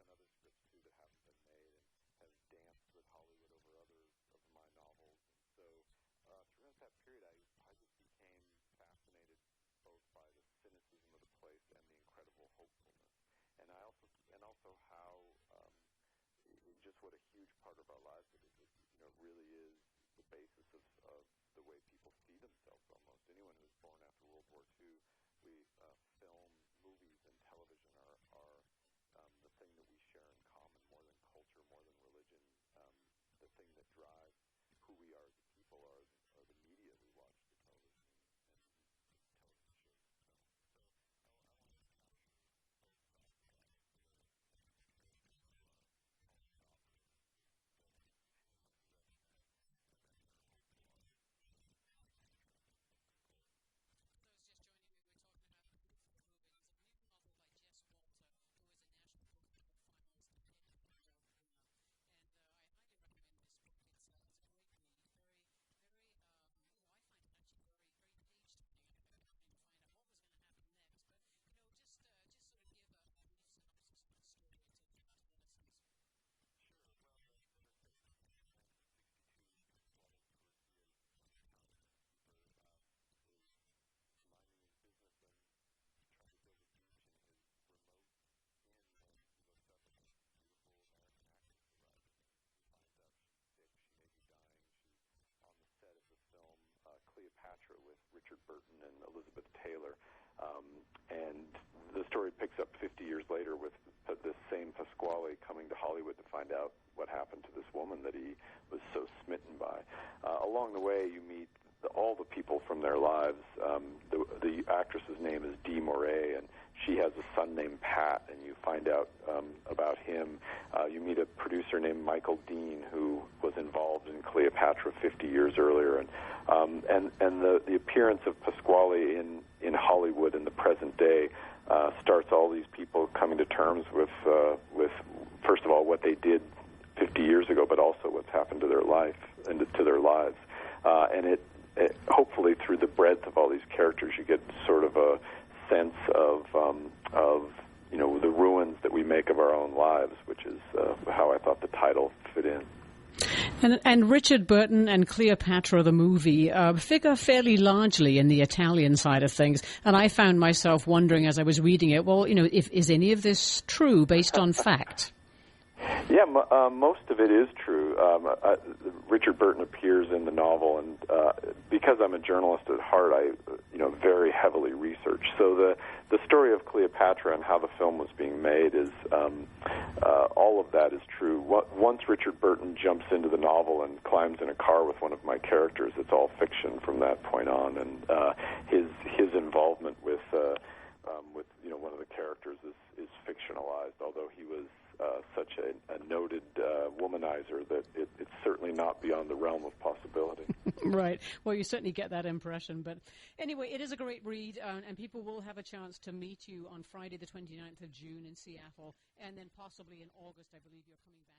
done other scripts too that haven't been made, and have danced with Hollywood over other of my novels. And so throughout that period, I just became fascinated both by the cynicism of the place and the incredible hopefulness, and also how just what a huge part of our lives it is. It really is the basis of the way people see themselves. Almost anyone who was born after World War II, film, movies, and television are the thing that we share in common more than culture, more than religion. The thing that drives who we are as a people are the media we watch, the television and television shows. Those just joining me, we're talking about The Beautiful Moving. It's a new novel by Jess Walter, who is a National Book Award finalist and Edinburgh winner. And I highly recommend this book. It's a great read. Very, very, I find it actually very, very page-turning. I kept trying to find out what was going to happen next. But, just sort of give a brief synopsis of the story to the listeners. Sure. Well, as I said, 62 towards the end is minding his business and trying to build a beach in his remote inn when he looks up and a beautiful American actress arrives. He finds out she's sick, she may be dying. She's on the set of the film Cleopatra with Richard Burton and Elizabeth Taylor. And the story picks up 50 years later with this same Pasquale coming to Hollywood to find out what happened to this woman that he was so smitten by. Along the way, you meet all the people from their lives. The actress's name is Dee Moray, and she has a son named Pat, and you find out about him. You meet a producer named Michael Dean, who was involved in Cleopatra 50 years earlier, and the appearance of Pasquale in Hollywood in the present day starts all these people coming to terms with first of all what they did 50 years ago, but also what's happened to their life and to their lives. And it hopefully through the breadth of all these characters, you get sort of a sense of the ruins that we make of our own lives, which is how I thought the title fit in. And Richard Burton and Cleopatra, the movie, figure fairly largely in the Italian side of things. And I found myself wondering as I was reading it, well, is any of this true based on fact? Yeah, most of it is true. Richard Burton appears in the novel, and because I'm a journalist at heart, I very heavily research. So the story of Cleopatra and how the film was being made is all of that is true. Once Richard Burton jumps into the novel and climbs in a car with one of my characters, it's all fiction from that point on, and his involvement with one of the characters is fictionalized, although he was such a noted womanizer that it's certainly not beyond the realm of possibility. Right. Well, you certainly get that impression. But anyway, it is a great read, and people will have a chance to meet you on Friday the 29th of June in Seattle, and then possibly in August, I believe you're coming back.